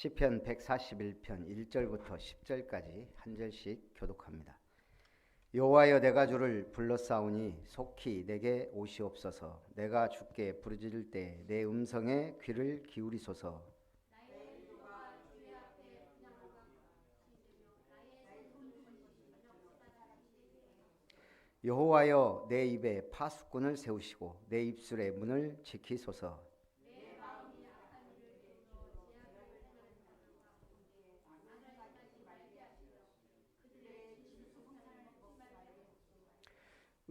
시편 141편 1절부터 10절까지 한 절씩 교독합니다. 여호와여, 내가 주를 불렀사오니 속히 내게 오시옵소서. 내가 주께 부르짖을 때 내 음성에 귀를 기울이소서. 여호와여, 내 입에 파수꾼을 세우시고 내 입술의 문을 지키소서.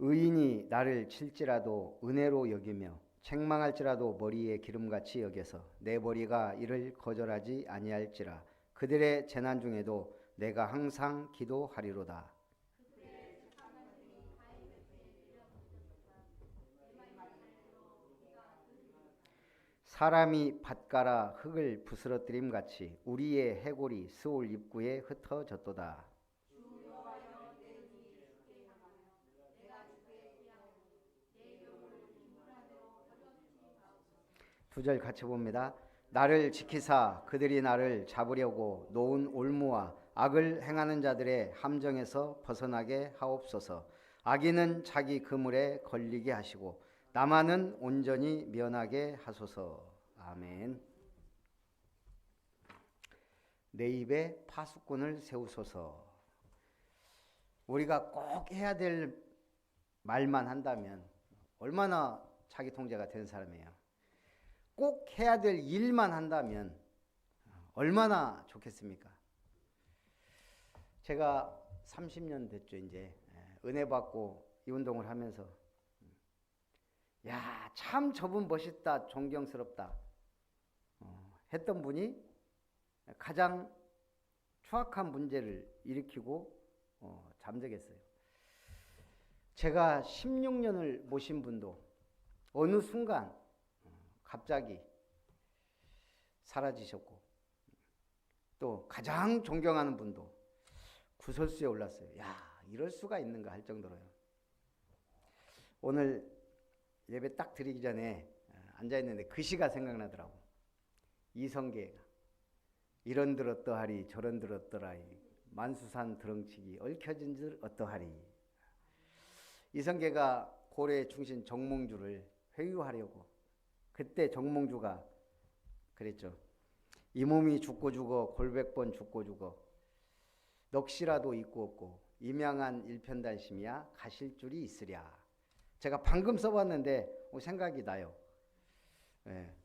의인이 나를 칠지라도 은혜로 여기며 책망할지라도 머리에 기름같이 여겨서 내 머리가 이를 거절하지 아니할지라. 그들의 재난 중에도 내가 항상 기도하리로다. 사람이 밭가라 흙을 부스러뜨림 같이 우리의 해골이 스올 입구에 흩어졌도다. 두 절 같이 봅니다. 나를 지키사 그들이 나를 잡으려고 놓은 올무와 악을 행하는 자들의 함정에서 벗어나게 하옵소서. 악인은 자기 그물에 걸리게 하시고 나만은 온전히 면하게 하소서. 아멘. 내 입에 파수꾼을 세우소서. 우리가 꼭 해야 될 말만 한다면 얼마나 자기 통제가 되는 사람이에요. 꼭 해야 될 일만 한다면 얼마나 좋겠습니까? 제가 30년 됐죠. 이제 은혜 받고 이 운동을 하면서 야, 참 저분 멋있다, 존경스럽다 했던 분이 가장 추악한 문제를 일으키고 잠적했어요. 제가 16년을 모신 분도 어느 순간 갑자기 사라지셨고, 또 가장 존경하는 분도 구설수에 올랐어요. 야, 이럴 수가 있는가 할 정도로요. 오늘 예배 딱 드리기 전에 앉아있는데 그 시가 생각나더라고. 이성계가 이런들 어떠하리 저런들 어떠라이 만수산 드렁치기 얽혀진 줄 어떠하리. 이성계가 고려의 충신 정몽주를 회유하려고 그때 정몽주가 그랬죠. 이 몸이 죽고 죽어 골백번 죽고 죽어 넋이라도 있고 없고 임양한 일편단심이야 가실 줄이 있으랴. 제가 방금 써봤는데 생각이 나요.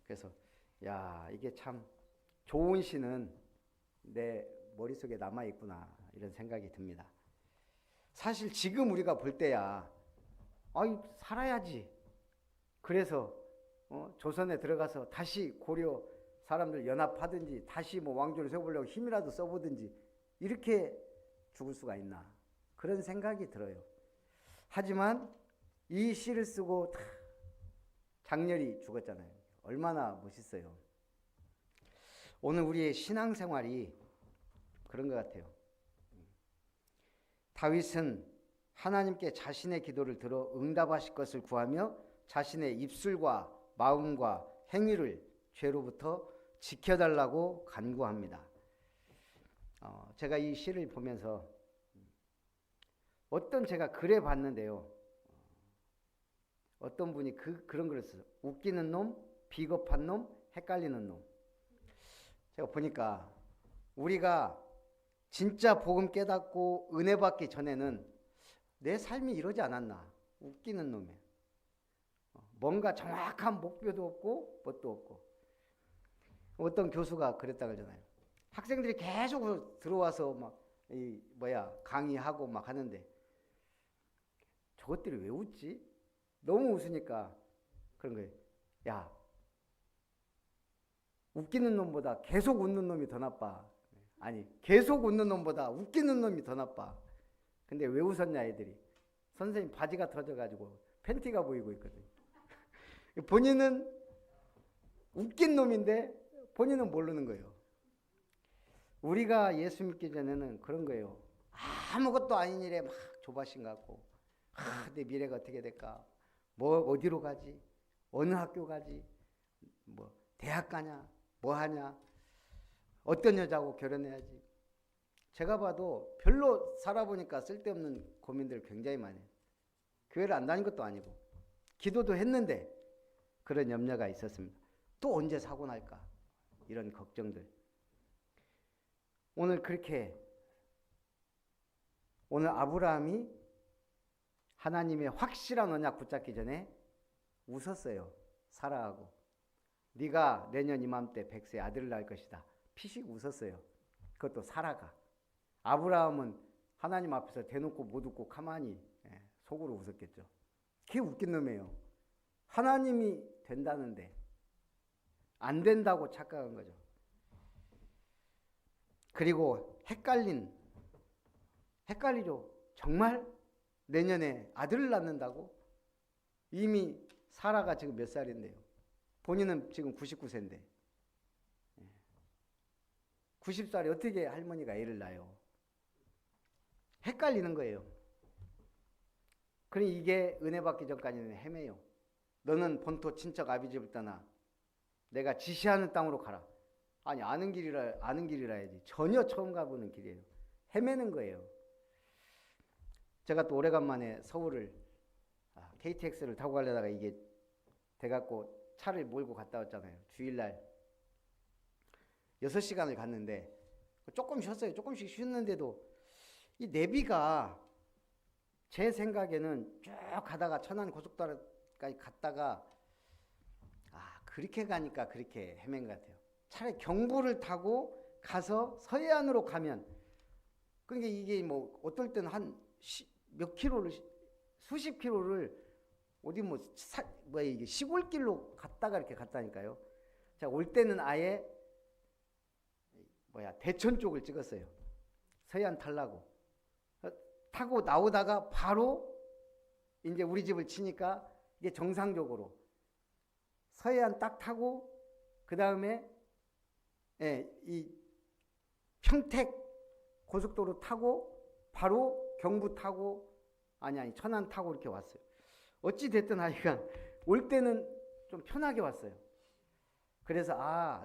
그래서 야, 이게 참 좋은 시는 내 머릿속에 남아있구나 이런 생각이 듭니다. 사실 지금 우리가 볼 때야 살아야지. 그래서 조선에 들어가서 다시 고려 사람들 연합하든지 다시 왕조를 세우려고 힘이라도 써보든지 이렇게 죽을 수가 있나 그런 생각이 들어요. 하지만 이 시를 쓰고 장렬히 죽었잖아요. 얼마나 멋있어요. 오늘 우리의 신앙생활이 그런 것 같아요. 다윗은 하나님께 자신의 기도를 들어 응답하실 것을 구하며 자신의 입술과 마음과 행위를 죄로부터 지켜달라고 간구합니다. 제가 이 시를 보면서 어떤 제가 글에 봤는데요. 어떤 분이 그런 글을 써요. 웃기는 놈, 비겁한 놈, 헷갈리는 놈. 제가 보니까 우리가 진짜 복음 깨닫고 은혜 받기 전에는 내 삶이 이러지 않았나. 웃기는 놈이에요. 뭔가 정확한 목표도 없고 뭣도 없고. 어떤 교수가 그랬다 그러잖아요. 학생들이 계속 들어와서 강의하고 막 하는데 저것들이 왜 웃지? 너무 웃으니까 그런 거예요. 야, 웃기는 놈보다 계속 웃는 놈이 더 나빠. 아니, 계속 웃는 놈보다 웃기는 놈이 더 나빠. 근데 왜 웃었냐 애들이. 선생님 바지가 터져가지고 팬티가 보이고 있거든. 본인은 웃긴 놈인데 본인은 모르는 거예요. 우리가 예수 믿기 전에는 그런 거예요. 아무것도 아닌 일에 막 조바심 갖고 내 미래가 어떻게 될까? 어디로 가지? 어느 학교 가지? 대학 가냐? 뭐 하냐? 어떤 여자하고 결혼해야지. 제가 봐도 별로 살아보니까 쓸데없는 고민들 굉장히 많이 해요. 교회를 안 다닌 것도 아니고 기도도 했는데 그런 염려가 있었습니다. 또 언제 사고 날까? 이런 걱정들. 오늘 아브라함이 하나님의 확실한 언약 붙잡기 전에 웃었어요. 사라하고. 네가 내년 이맘때 100세 아들을 낳을 것이다. 피식 웃었어요. 그것도 사라가. 아브라함은 하나님 앞에서 대놓고 못 웃고 가만히 속으로 웃었겠죠. 그게 웃긴 놈이에요. 하나님이 된다는데 안 된다고 착각한 거죠. 그리고 헷갈리죠. 정말 내년에 아들을 낳는다고? 이미 사라가 지금 몇 살인데요. 본인은 지금 99세인데 90살에 어떻게 할머니가 애를 낳아요? 헷갈리는 거예요. 그러니 이게 은혜 받기 전까지는 헤매요. 너는 본토 친척 아비집을 떠나 내가 지시하는 땅으로 가라. 아니 아는 길이라 해야지. 전혀 처음 가보는 길이에요. 헤매는 거예요. 제가 또 오래간만에 서울을 KTX를 타고 가려다가 이게 돼갖고 차를 몰고 갔다 왔잖아요. 주일날 6시간을 갔는데 조금 쉬었어요. 조금씩 쉬었는데도 이 내비가 제 생각에는 쭉 가다가 천안 고속도로까지 갔다가 그렇게 가니까 그렇게 헤맨 것 같아요. 차라리 경부를 타고 가서 서해안으로 가면, 그러니까 이게 뭐 어떨 때는 한 몇 킬로를, 수십 킬로를 어디 이게 시골길로 갔다가 이렇게 갔다니까요. 자, 올 때는 아예 대천 쪽을 찍었어요. 서해안 타려고. 타고 나오다가 바로 이제 우리 집을 치니까 이게 정상적으로 서해안 딱 타고 그 다음에 이 평택 고속도로 타고 바로 경부 타고 아니 천안 타고 이렇게 왔어요. 어찌 됐든 하여간 올 때는 좀 편하게 왔어요. 그래서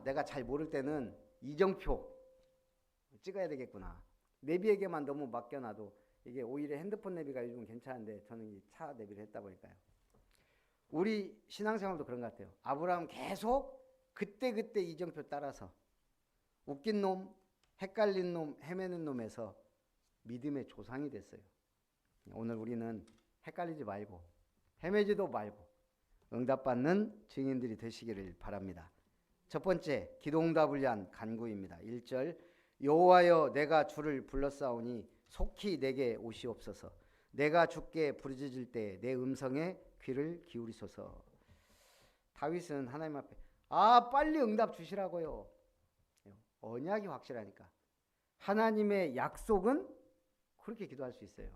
내가 잘 모를 때는 이정표 찍어야 되겠구나. 내비에게만 너무 맡겨놔도 이게 오히려 핸드폰 내비가 요즘 괜찮은데 저는 이 차 내비를 했다 보니까요. 우리 신앙생활도 그런 것 같아요. 아브라함 계속 그때 이정표 따라서 웃긴 놈, 헷갈린 놈, 헤매는 놈에서 믿음의 조상이 됐어요. 오늘 우리는 헷갈리지 말고 헤매지도 말고 응답받는 증인들이 되시기를 바랍니다. 첫 번째, 기도응답을 위한 간구입니다. 1절, 여호와여 내가 주를 불렀사오니 속히 내게 오시옵소서. 내가 주께 부르짖을 때 내 음성에 귀를 기울이소서. 다윗은 하나님 앞에 빨리 응답 주시라고요. 언약이 확실하니까. 하나님의 약속은 그렇게 기도할 수 있어요.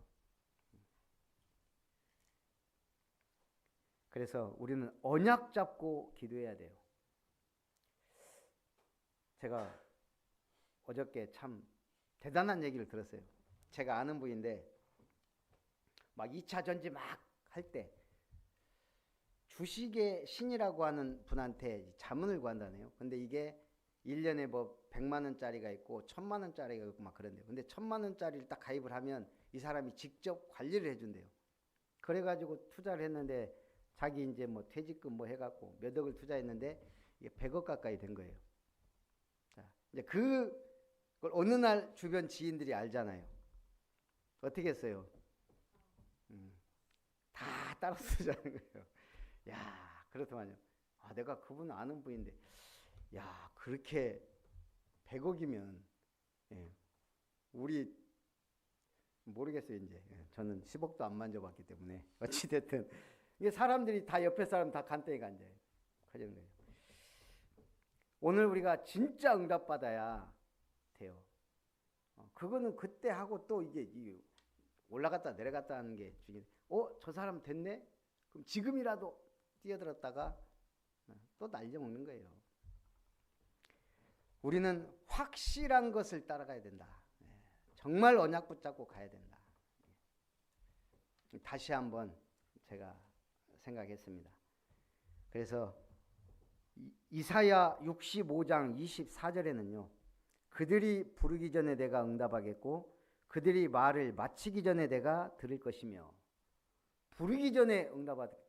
그래서 우리는 언약 잡고 기도해야 돼요. 제가 어저께 참 대단한 얘기를 들었어요. 제가 아는 분인데 막 2차 전지 막 할 때 주식의 신이라고 하는 분한테 자문을 구한다네요. 근데 이게 1년에 뭐 100만 원짜리가 있고 1000만 원짜리가 있고 막 그런데요. 근데 1000만 원짜리를 딱 가입을 하면 이 사람이 직접 관리를 해준대요. 그래가지고 투자를 했는데 자기 이제 뭐 퇴직금 뭐 해갖고 몇 억을 투자했는데 이게 100억 가까이 된 거예요. 자, 이제 그걸 어느 날 주변 지인들이 알잖아요. 어떻게 했어요? 다 따라 쓰자는 거예요. 야, 그렇더만요. 내가 그분 아는 분인데, 야, 그렇게 100억이면, 우리, 모르겠어요, 이제. 저는 10억도 안 만져봤기 때문에. 어찌됐든. 이게 사람들이 다 옆에 사람 다 간땡이가 앉아요. 커지는 거예요. 오늘 우리가 진짜 응답받아야 돼요. 그거는 그때 하고 또 이게 올라갔다 내려갔다 하는 게 중요해요. 저 사람 됐네? 그럼 지금이라도 뛰어들었다가 또 날려먹는 거예요. 우리는 확실한 것을 따라가야 된다. 정말 언약 붙잡고 가야 된다. 다시 한번 제가 생각했습니다. 그래서 이사야 65장 24절에는요. 그들이 부르기 전에 내가 응답하겠고 그들이 말을 마치기 전에 내가 들을 것이며. 부르기 전에 응답하겠다.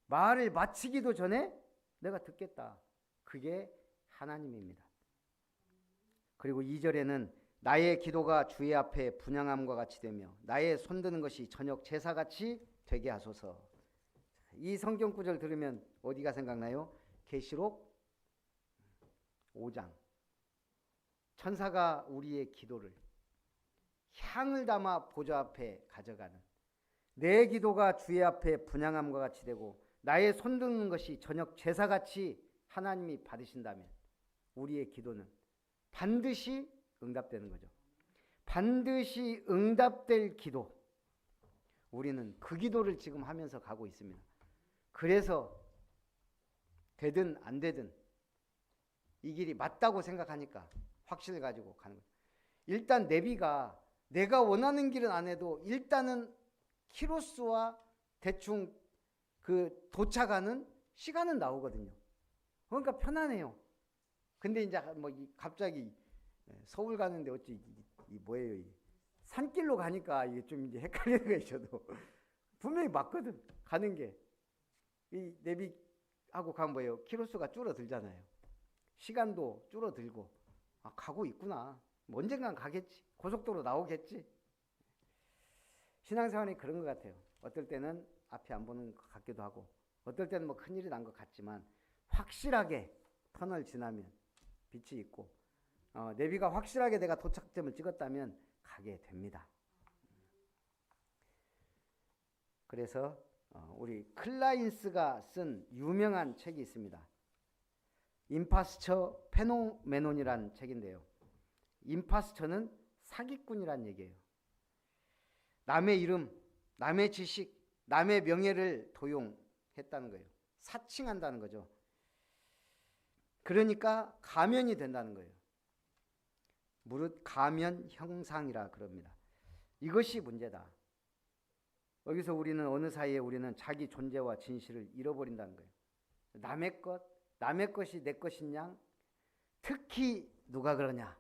말을 마치기도 전에 내가 듣겠다. 그게 하나님입니다. 그리고 2절에는 나의 기도가 주의 앞에 분향함과 같이 되며 나의 손드는 것이 저녁 제사같이 되게 하소서. 이 성경 구절 들으면 어디가 생각나요? 계시록 5장. 천사가 우리의 기도를 향을 담아 보좌 앞에 가져가는, 내 기도가 주의 앞에 분향함과 같이 되고 나의 손드는 것이 저녁 제사같이 하나님이 받으신다면 우리의 기도는 반드시 응답되는 거죠. 반드시 응답될 기도. 우리는 그 기도를 지금 하면서 가고 있습니다. 그래서 되든 안 되든 이 길이 맞다고 생각하니까 확신을 가지고 가는 거예요. 일단 내비가 내가 원하는 길은 안 해도 일단은 키로수와 대충 그 도착하는 시간은 나오거든요. 그러니까 편안해요. 근데 이제 뭐 갑자기 서울 가는데 어찌 이 뭐예요? 이 산길로 가니까 이게 좀 이제 헷갈리는 거 있어도 분명히 맞거든. 가는 게 이 내비하고 가면 뭐예요? 키로수가 줄어들잖아요. 시간도 줄어들고 가고 있구나. 뭐 언젠간 가겠지. 고속도로 나오겠지. 신앙생활이 그런 것 같아요. 어떨 때는 앞이 안 보는 것 같기도 하고 어떨 때는 뭐 큰일이 난 것 같지만 확실하게 터널 지나면 빛이 있고 내비가 확실하게 내가 도착점을 찍었다면 가게 됩니다. 그래서 우리 클라인스가 쓴 유명한 책이 있습니다. 임파스처 페노메논이라는 책인데요. 임파스처는 사기꾼이란 얘기예요. 남의 이름, 남의 지식, 남의 명예를 도용했다는 거예요. 사칭한다는 거죠. 그러니까 가면이 된다는 거예요. 무릇 가면 형상이라 그럽니다. 이것이 문제다. 여기서 우리는 어느 사이에 우리는 자기 존재와 진실을 잃어버린다는 거예요. 남의 것이 내 것인 양. 특히 누가 그러냐?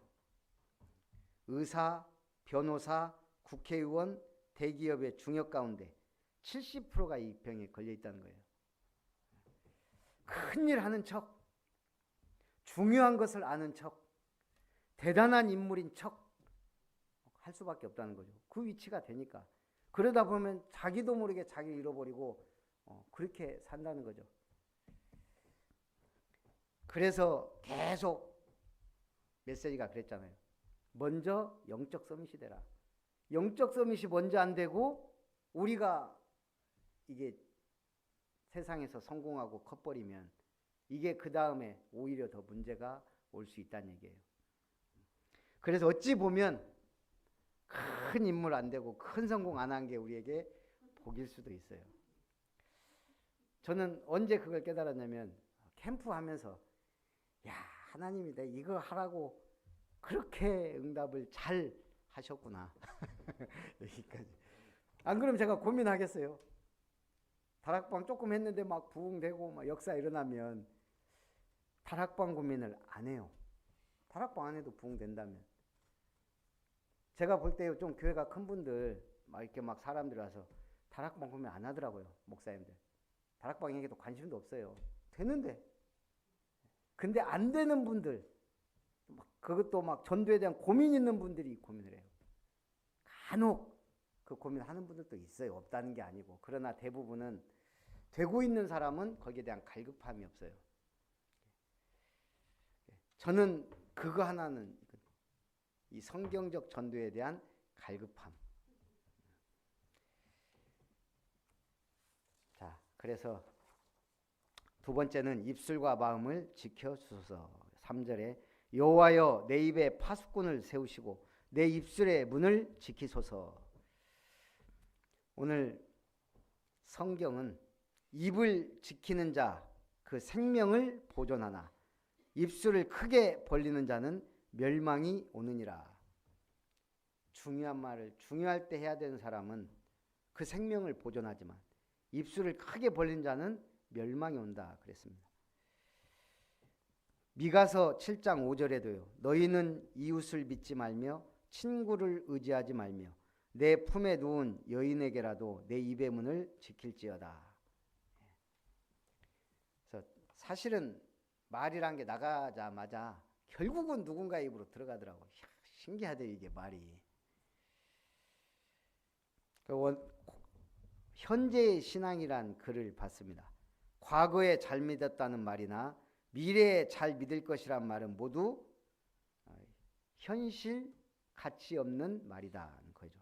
의사, 변호사, 국회의원, 대기업의 중역 가운데 70%가 이 병에 걸려 있다는 거예요. 큰일 하는 척, 중요한 것을 아는 척, 대단한 인물인 척 할 수밖에 없다는 거죠. 그 위치가 되니까. 그러다 보면 자기도 모르게 자기를 잃어버리고 그렇게 산다는 거죠. 그래서 계속 메시지가 그랬잖아요. 먼저 영적 서밋이 되라. 영적 서밋이 먼저 안 되고 우리가 이게 세상에서 성공하고 커버리면 이게 그 다음에 오히려 더 문제가 올 수 있다는 얘기예요. 그래서 어찌 보면 큰 인물 안 되고 큰 성공 안 한 게 우리에게 복일 수도 있어요. 저는 언제 그걸 깨달았냐면 캠프하면서 야, 하나님이 내 이거 하라고 그렇게 응답을 잘 하셨구나. 여기까지. 안 그러면 제가 고민하겠어요. 다락방 조금 했는데 막 부흥되고 막 역사 일어나면 다락방 고민을 안 해요. 다락방 안 해도 부흥된다면. 제가 볼 때 좀 교회가 큰 분들 막 이렇게 막 사람들이 와서 다락방 고민 안 하더라고요. 목사님들. 다락방 얘기도 관심도 없어요. 되는데. 근데 안 되는 분들, 그것도 막 전도에 대한 고민 있는 분들이 고민을 해요. 간혹 그 고민하는 분들도 있어요. 없다는 게 아니고. 그러나 대부분은 되고 있는 사람은 거기에 대한 갈급함이 없어요. 저는 그거 하나는 이 성경적 전도에 대한 갈급함. 자, 그래서 두 번째는 입술과 마음을 지켜주소서. 3절에 여호와여 내 입에 파수꾼을 세우시고 내 입술의 문을 지키소서. 오늘 성경은 입을 지키는 자 그 생명을 보존하나 입술을 크게 벌리는 자는 멸망이 오느니라. 중요한 말을 중요할 때 해야 되는 사람은 그 생명을 보존하지만 입술을 크게 벌린 자는 멸망이 온다 그랬습니다. 미가서 7장 5절에도요. 너희는 이웃을 믿지 말며 친구를 의지하지 말며 내 품에 누운 여인에게라도 내 입의 문을 지킬지어다. 그래서 사실은 말이란 게 나가자마자 결국은 누군가의 입으로 들어가더라고. 신기하대 이게 말이. 현재의 신앙이란 글을 봤습니다. 과거에 잘 믿었다는 말이나 미래에 잘 믿을 것이란 말은 모두 현실 가치 없는 말이다는 거죠.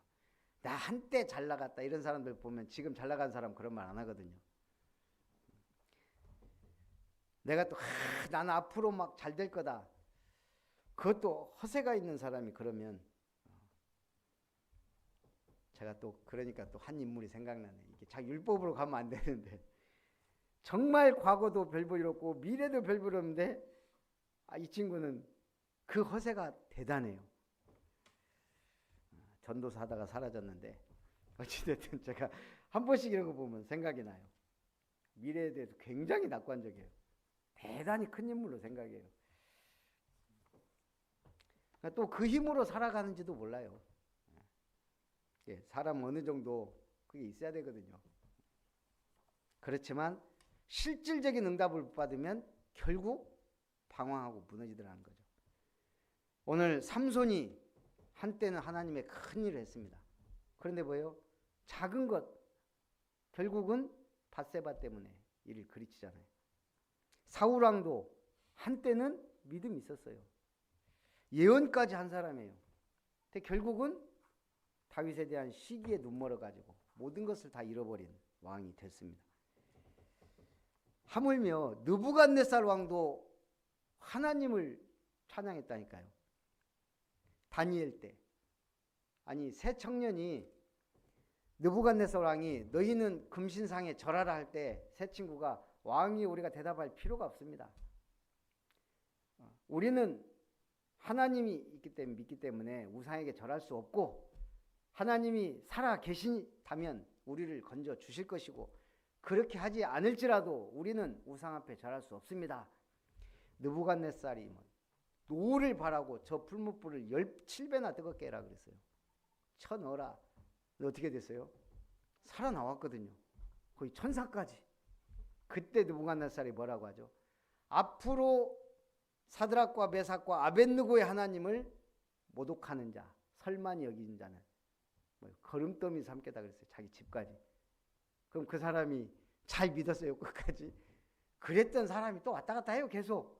나 한때 잘 나갔다 이런 사람들 보면 지금 잘 나간 사람 그런 말 안 하거든요. 내가 또 나는 앞으로 막 잘 될 거다. 그것도 허세가 있는 사람이 그러면 제가 또 그러니까 또 한 인물이 생각나네. 이게 자기 율법으로 가면 안 되는데 정말 과거도 별 볼 일 없고 미래도 별 볼 없는데 이 친구는 그 허세가 대단해요. 전도사 하다가 사라졌는데 어찌됐든 제가 한 번씩 이런 거 보면 생각이 나요. 미래에 대해서 굉장히 낙관적이에요. 대단히 큰 인물로 생각해요. 또 그 힘으로 살아가는지도 몰라요. 사람 어느 정도 그게 있어야 되거든요. 그렇지만 실질적인 응답을 못 받으면 결국 방황하고 무너지더라는 거죠. 오늘 삼손이 한때는 하나님의 큰 일을 했습니다. 그런데 뭐예요? 작은 것 결국은 밧세바 때문에 일을 그르치잖아요. 사울왕도 한때는 믿음이 있었어요. 예언까지 한 사람이에요. 근데 결국은 다윗에 대한 시기에 눈멀어가지고 모든 것을 다 잃어버린 왕이 됐습니다. 하물며 느부갓네살 왕도 하나님을 찬양했다니까요. 다니엘 때 아니 새 청년이 느부갓네살 왕이 너희는 금신상에 절하라 할 때 새 친구가 왕이 우리가 대답할 필요가 없습니다. 우리는 하나님이 있기 때문에 믿기 때문에 우상에게 절할 수 없고 하나님이 살아 계시다면 우리를 건져 주실 것이고 그렇게 하지 않을지라도 우리는 우상 앞에 절할 수 없습니다. 느부갓네살이 노를 바라고 저 풀무불을 17배나 뜨겁게 해라 그랬어요. 쳐 넣어라. 어떻게 됐어요? 살아나왔거든요. 거의 천사까지. 그때 느부갓네살이 뭐라고 하죠? 앞으로 사드락과 메삭과 아벳느고의 하나님을 모독하는 자, 설만히 여기는 자는 거름더미 삼겠다 그랬어요. 자기 집까지. 그럼 그 사람이 잘 믿었어요. 끝까지. 그랬던 사람이 또 왔다 갔다 해요. 계속.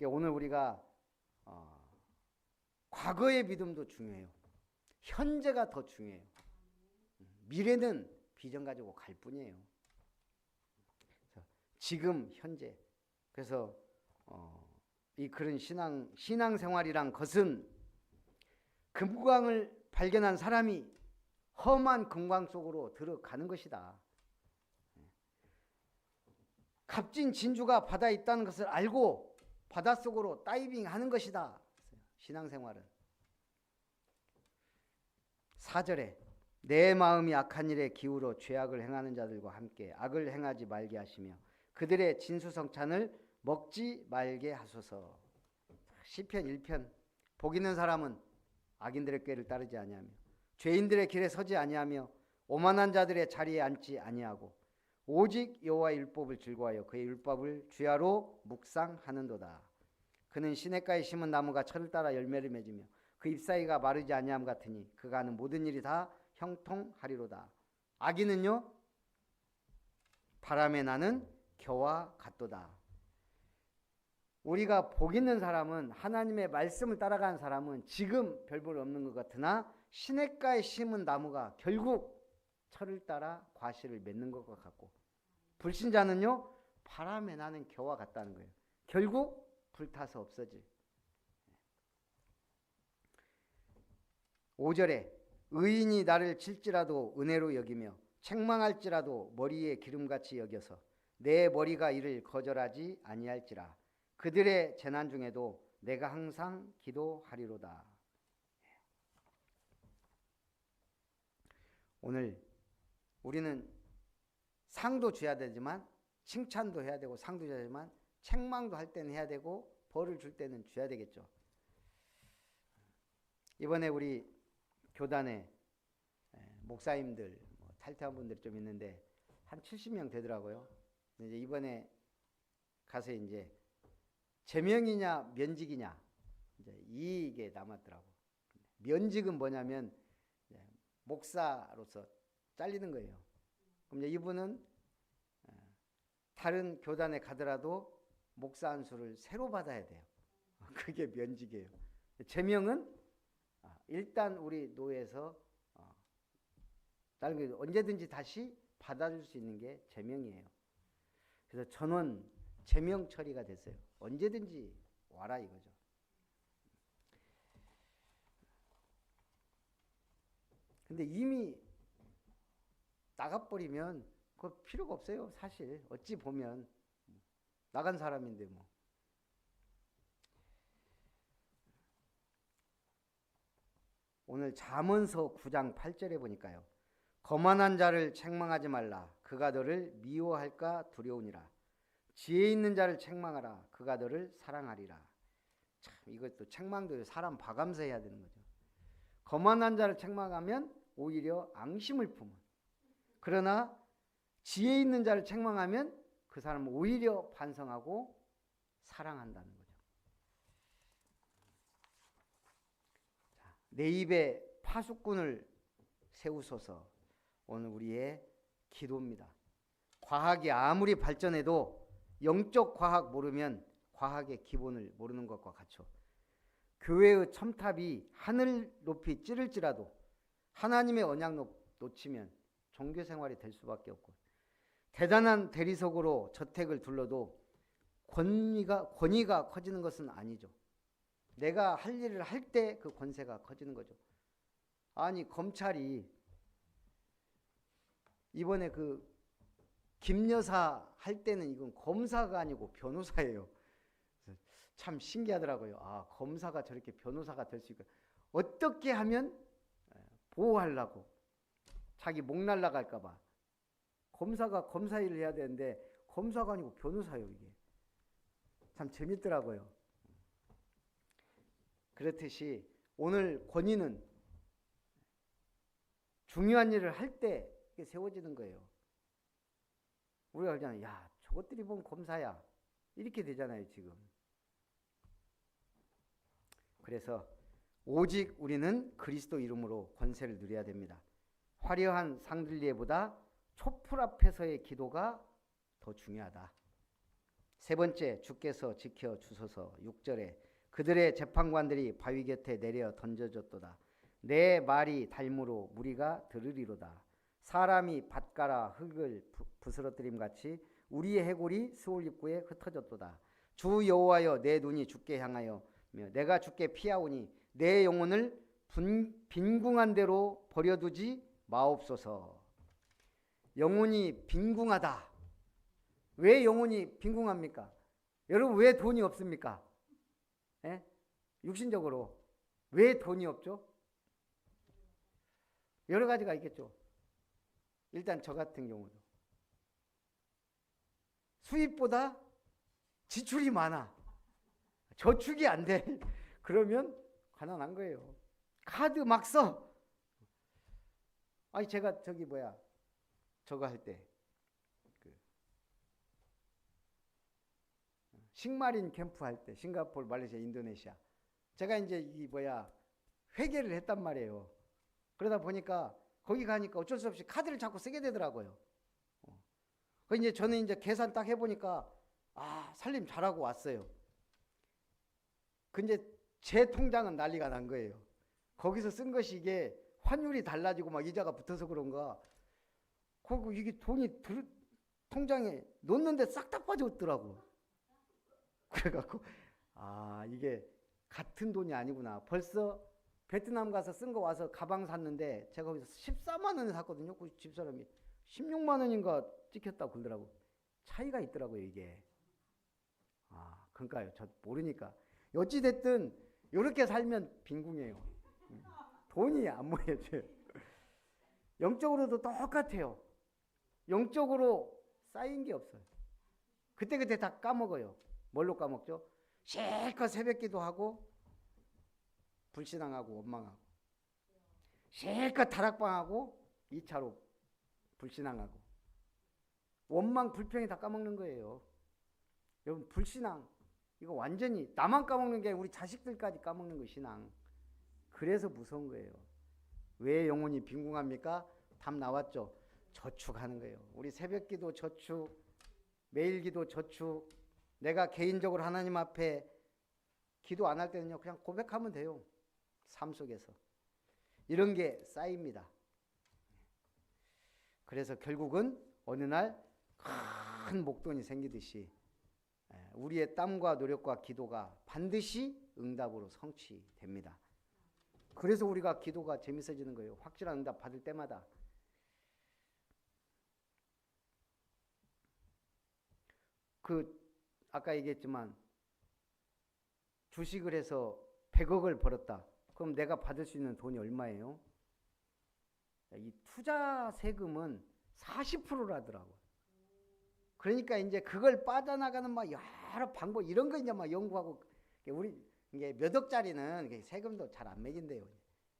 오늘 우리가 과거의 믿음도 중요해요. 현재가 더 중요해요. 미래는 비전 가지고 갈 뿐이에요. 지금 현재. 그래서 이 그런 신앙생활이란 것은 금광을 발견한 사람이 험한 금광 속으로 들어가는 것이다. 값진 진주가 바다에 있다는 것을 알고 바닷속으로 다이빙하는 것이다. 신앙생활은. 4절에 내 마음이 악한 일에 기울어 죄악을 행하는 자들과 함께 악을 행하지 말게 하시며 그들의 진수성찬을 먹지 말게 하소서. 시편 1편 복 있는 사람은 악인들의 꾀를 따르지 아니하며 죄인들의 길에 서지 아니하며 오만한 자들의 자리에 앉지 아니하고 오직 여호와의 율법을 즐거워하여 그의 율법을 주야로 묵상하는도다. 그는 시냇가에 심은 나무가 철을 따라 열매를 맺으며 그 잎사귀가 마르지 아니함 같으니 그가 하는 모든 일이 다 형통하리로다. 악인은요 바람에 나는 겨와 같도다. 우리가 복 있는 사람은 하나님의 말씀을 따라가는 사람은 지금 별 볼 없는 것 같으나 시냇가에 심은 나무가 결국 철을 따라 과실을 맺는 것과 같고 불신자는요 바람에 나는 겨와 같다는 거예요. 결국 불타서 없어질. 5절에 의인이 나를 칠지라도 은혜로 여기며 책망할지라도 머리에 기름같이 여겨서 내 머리가 이를 거절하지 아니할지라. 그들의 재난 중에도 내가 항상 기도하리로다. 오늘 우리는 상도 줘야 되지만 칭찬도 해야 되고 상도 줘야 되지만 책망도 할 때는 해야 되고 벌을 줄 때는 줘야 되겠죠. 이번에 우리 교단에 목사님들 탈퇴한 분들이 좀 있는데 한 70명 되더라고요. 이제 이번에 가서 이제 제명이냐 면직이냐 이제 이게 남았더라고. 면직은 뭐냐면 목사로서 잘리는 거예요. 그럼 이제 이분은 다른 교단에 가더라도 목사 안수를 새로 받아야 돼요. 그게 면직이에요. 제명은 일단 우리 노예에서 다른 언제든지 다시 받아줄 수 있는 게 제명이에요. 그래서 전원 제명 처리가 됐어요. 언제든지 와라 이거죠. 근데 이미 나가버리면 그 필요가 없어요. 사실 어찌 보면 나간 사람인데 뭐. 오늘 잠언서 9장 8절에 보니까요. 거만한 자를 책망하지 말라. 그가 너를 미워할까 두려우니라. 지혜 있는 자를 책망하라. 그가 너를 사랑하리라. 참 이것도 책망도 사람 봐가면서 해야 되는 거죠. 거만한 자를 책망하면 오히려 앙심을 품어. 그러나 지혜 있는 자를 책망하면 그 사람은 오히려 반성하고 사랑한다는 거죠. 자, 내 입에 파수꾼을 세우소서. 오늘 우리의 기도입니다. 과학이 아무리 발전해도 영적 과학 모르면 과학의 기본을 모르는 것과 같죠. 교회의 첨탑이 하늘 높이 찌를지라도 하나님의 언약 놓치면 종교 생활이 될 수밖에 없고, 대단한 대리석으로 저택을 둘러도 권위가 커지는 것은 아니죠. 내가 할 일을 할 때 그 권세가 커지는 거죠. 아니 검찰이 이번에 그 김여사 할 때는 이건 검사가 아니고 변호사예요. 참 신기하더라고요. 아, 검사가 저렇게 변호사가 될 수 있고, 어떻게 하면 보호하려고 자기 목 날라갈까 봐 검사가 검사 일을 해야 되는데 검사가 아니고 변호사예요. 이게 참 재밌더라고요. 그렇듯이 오늘 권위는 중요한 일을 할 때 세워지는 거예요. 우리가 그냥 야 저것들이 보면 검사야 이렇게 되잖아요 지금. 그래서 오직 우리는 그리스도 이름으로 권세를 누려야 됩니다. 화려한 상들리에보다 촛불 앞에서의 기도가 더 중요하다. 세 번째, 주께서 지켜 주소서. 6절에 그들의 재판관들이 바위 곁에 내려 던져졌도다. 내 말이 달무로 무리가 들으리로다. 사람이 밭가라 흙을 부스러뜨림 같이 우리의 해골이 스올 입구에 흩어졌도다. 주 여호와여, 내 눈이 주께 향하여 내가 주께 피하오니 내 영혼을 빈궁한 대로 버려두지 마옵소서. 영혼이 빈궁하다. 왜 영혼이 빈궁합니까? 여러분 왜 돈이 없습니까? 예? 육신적으로 왜 돈이 없죠? 여러 가지가 있겠죠. 일단 저 같은 경우도 수입보다 지출이 많아. 저축이 안 돼. 그러면 가난한 거예요. 카드 막 써. 아니 제가 저거 할 때 식마린 캠프 할 때 싱가포르, 말레이시아, 인도네시아 제가 이제 회계를 했단 말이에요. 그러다 보니까 거기 가니까 어쩔 수 없이 카드를 자꾸 쓰게 되더라고요. 그 이제 저는 이제 계산 딱 해보니까 살림 잘하고 왔어요. 근데 제 통장은 난리가 난 거예요. 거기서 쓴 것이 이게 환율이 달라지고 막 이자가 붙어서 그런가. 그리고 이게 돈이 통장에 놓는데 싹 다 빠졌더라고. 그래갖고 이게 같은 돈이 아니구나. 벌써 베트남 가서 쓴 거 와서 가방 샀는데 제가 거기서 14만 원에 샀거든요. 그 집사람이 16만 원인가 찍혔다고 그러더라고. 차이가 있더라고요 이게. 그러니까요. 저 모르니까. 어찌됐든 이렇게 살면 빈궁해요. 돈이 안 모여져요. 영적으로도 똑같아요. 영적으로 쌓인 게 없어요. 그때그때 다 까먹어요. 뭘로 까먹죠? 실컷 새벽기도 하고 불신앙하고 원망하고, 실컷 다락방하고 2차로 불신앙하고, 원망 불평이 다 까먹는 거예요. 여러분, 불신앙 이거 완전히 나만 까먹는 게 아니라 우리 자식들까지 까먹는 거 신앙. 그래서 무서운 거예요. 왜 영혼이 빈궁합니까? 답 나왔죠. 저축하는 거예요. 우리 새벽기도 저축, 매일기도 저축. 내가 개인적으로 하나님 앞에 기도 안 할 때는요, 그냥 고백하면 돼요. 삶 속에서 이런 게 쌓입니다. 그래서 결국은 어느 날 큰 목돈이 생기듯이 우리의 땀과 노력과 기도가 반드시 응답으로 성취됩니다. 그래서 우리가 기도가 재밌어지는 거예요. 확실한 응답 받을 때마다. 아까 얘기했지만 주식을 해서 100억을 벌었다. 그럼 내가 받을 수 있는 돈이 얼마예요? 이 투자 세금은 40%라더라고요. 그러니까 이제 그걸 빠져나가는 막 여러 방법 이런 거 이제 막 연구하고, 우리 이게 몇 억짜리는 세금도 잘 안 매긴대요.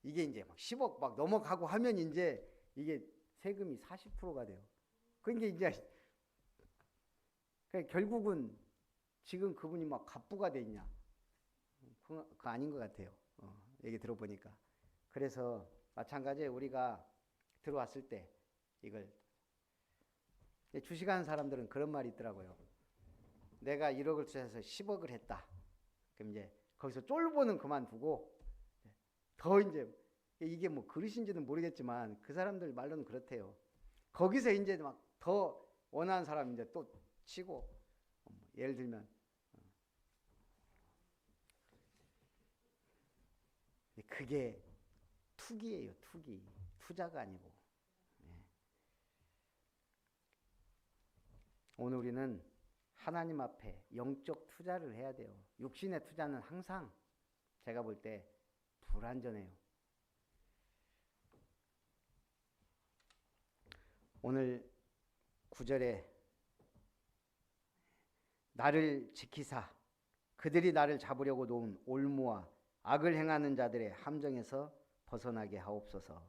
이게 이제 막 10억 막 넘어가고 하면 이제 이게 세금이 40%가 돼요. 그러니까 이제 결국은 지금 그분이 막 갑부가 돼 있냐? 그거 아닌 것 같아요. 얘기 들어보니까. 그래서 마찬가지예요. 우리가 들어왔을 때 이걸 주식하는 사람들은 그런 말이 있더라고요. 내가 1억을 투자해서 10억을 했다. 그럼 이제 거기서 쫄보는 그만두고 더 이제 이게 뭐 그릇인지는 모르겠지만 그 사람들 말로는 그렇대요. 거기서 이제 막 더 원하는 사람 이제 또 치고, 예를 들면 그게 투기예요. 투기. 투자가 아니고. 오늘 우리는 하나님 앞에 영적 투자를 해야 돼요. 육신의 투자는 항상 제가 볼 때 불완전해요. 오늘 9절에 나를 지키사 그들이 나를 잡으려고 놓은 올무와 악을 행하는 자들의 함정에서 벗어나게 하옵소서.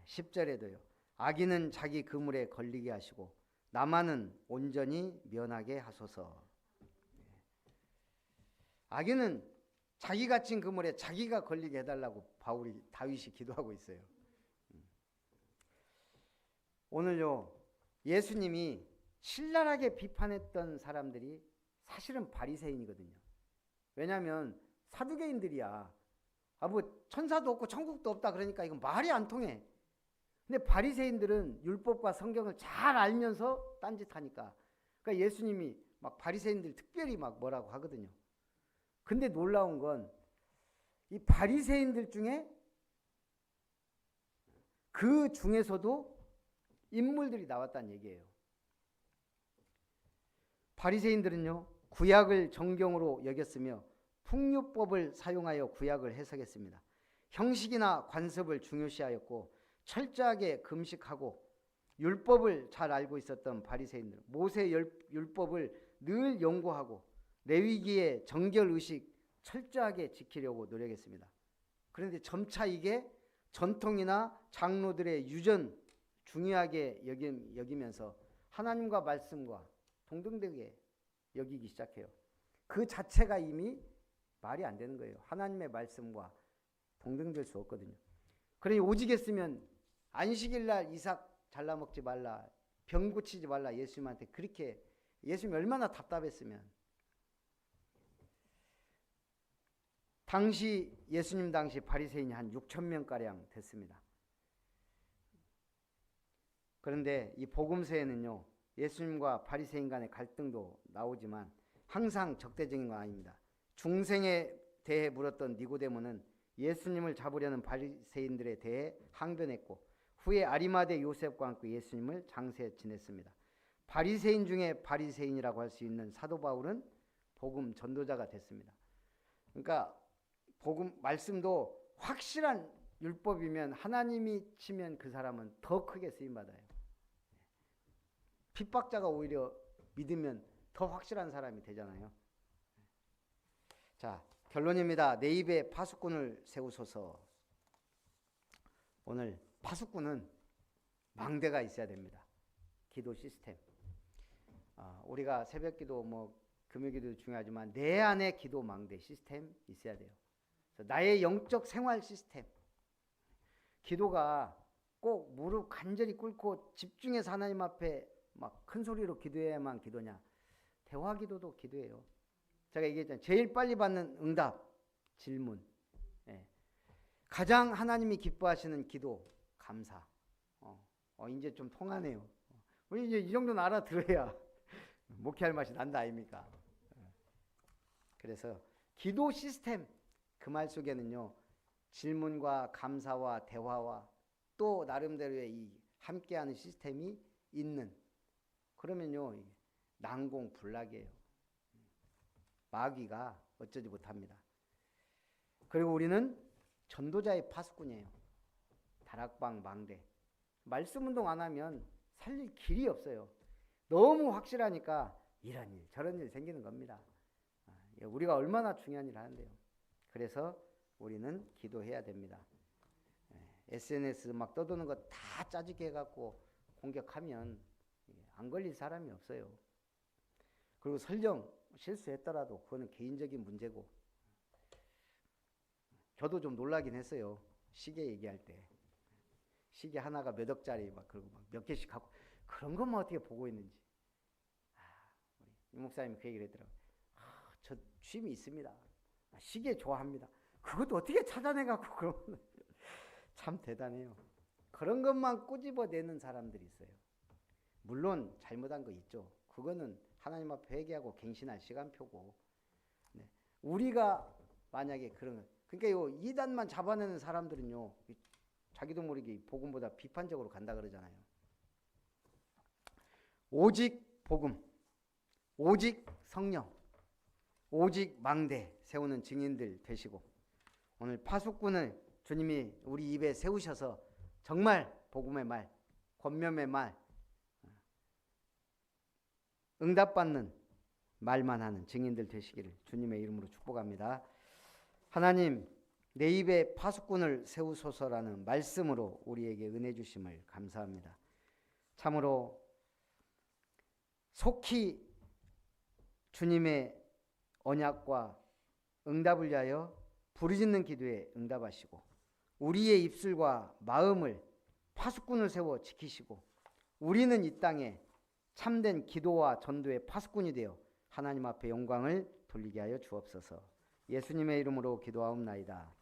10절에도요. 악인은 자기 그물에 걸리게 하시고 나만은 온전히 면하게 하소서. 악인은 자기 갇힌 그물에 자기가 걸리게 해달라고 다윗이 기도하고 있어요. 오늘요, 예수님이 신랄하게 비판했던 사람들이 사실은 바리새인이거든요. 왜냐하면 사두개인들이야. 뭐 천사도 없고 천국도 없다 그러니까 이건 말이 안 통해. 근데 바리새인들은 율법과 성경을 잘 알면서 딴짓하니까. 그러니까 예수님이 막 바리새인들 특별히 막 뭐라고 하거든요. 근데 놀라운 건 이 바리새인들 중에 그 중에서도 인물들이 나왔다는 얘기예요. 바리새인들은요, 구약을 정경으로 여겼으며 풍요법을 사용하여 구약을 해석했습니다. 형식이나 관습을 중요시하였고 철저하게 금식하고 율법을 잘 알고 있었던 바리새인들, 모세 율법을 늘 연구하고 레위기의 정결의식 철저하게 지키려고 노력했습니다. 그런데 점차 이게 전통이나 장로들의 유전 중요하게 여기면서 하나님과 말씀과 동등되게 여기기 시작해요. 그 자체가 이미 말이 안 되는 거예요. 하나님의 말씀과 동등될 수 없거든요. 그러니 오직 했으면 안식일날 이삭 잘라 먹지 말라, 병 고치지 말라 예수님한테 그렇게, 예수님이 얼마나 답답했으면. 예수님 당시 바리새인이 한 6천 명가량 됐습니다. 그런데 이 복음서에는요, 예수님과 바리새인 간의 갈등도 나오지만 항상 적대적인 건 아닙니다. 중생에 대해 물었던 니고데모는 예수님을 잡으려는 바리새인들에 대해 항변했고 후에 아리마대 요셉과 함께 예수님을 장세 지냈습니다. 바리새인 중에 바리새인이라고 할 수 있는 사도 바울은 복음 전도자가 됐습니다. 그러니까 복음 말씀도 확실한 율법이면 하나님이 치면 그 사람은 더 크게 쓰임 받아요. 핍박자가 오히려 믿으면 더 확실한 사람이 되잖아요. 자, 결론입니다. 내 입에 파수꾼을 세우소서. 오늘 파수꾼은 망대가 있어야 됩니다. 기도 시스템. 우리가 새벽기도 금요기도 중요하지만 내 안에 기도 망대 시스템 있어야 돼요. 나의 영적 생활 시스템. 기도가 꼭 무릎 간절히 꿇고 집중해서 하나님 앞에 막 큰 소리로 기도해야만 기도냐. 대화 기도도 기도예요. 제가 얘기했잖아요. 제일 빨리 받는 응답, 질문. 예. 가장 하나님이 기뻐하시는 기도, 감사. 이제 좀 통하네요. 우리 이제 이 정도는 알아들어야 목회할 맛이 난다 아닙니까? 그래서 기도 시스템, 그 말 속에는요, 질문과 감사와 대화와 또 나름대로의 이 함께하는 시스템이 있는, 그러면요 난공불락이에요. 마귀가 어쩌지 못합니다. 그리고 우리는 전도자의 파수꾼이에요. 다락방 망대. 말씀 운동 안 하면 살릴 길이 없어요. 너무 확실하니까 이런 일 저런 일 생기는 겁니다. 우리가 얼마나 중요한 일을 하는데요. 그래서 우리는 기도해야 됩니다. SNS 막 떠도는 거 다 짜증게 해갖고 공격하면 안 걸릴 사람이 없어요. 그리고 설령 실수했더라도 그거는 개인적인 문제고, 저도 좀 놀라긴 했어요. 시계 얘기할 때 시계 하나가 몇 억짜리 막 그러고 막 몇 개씩 갖고 그런 것만 어떻게 보고 있는지. 우리 이 목사님이 그 얘기를 했더라고요. 저 취미 있습니다. 시계 좋아합니다. 그것도 어떻게 찾아내갖고 그러면 참 대단해요. 그런 것만 꼬집어내는 사람들이 있어요. 물론 잘못한 거 있죠. 그거는 하나님 앞에 회개하고 갱신할 시간표고. 네. 우리가 만약에 그러니까 이단만 잡아내는 사람들은요, 자기도 모르게 복음보다 비판적으로 간다 그러잖아요. 오직 복음, 오직 성령, 오직 망대 세우는 증인들 되시고, 오늘 파수꾼을 주님이 우리 입에 세우셔서 정말 복음의 말, 권면의 말, 응답받는 말만 하는 증인들 되시기를 주님의 이름으로 축복합니다. 하나님, 내 입에 파수꾼을 세우소서라는 말씀으로 우리에게 은혜 주심을 감사합니다. 참으로 속히 주님의 언약과 응답을 위하여 부르짖는 기도에 응답하시고, 우리의 입술과 마음을 파수꾼을 세워 지키시고, 우리는 이 땅에 참된 기도와 전도의 파수꾼이 되어 하나님 앞에 영광을 돌리게 하여 주옵소서. 예수님의 이름으로 기도하옵나이다.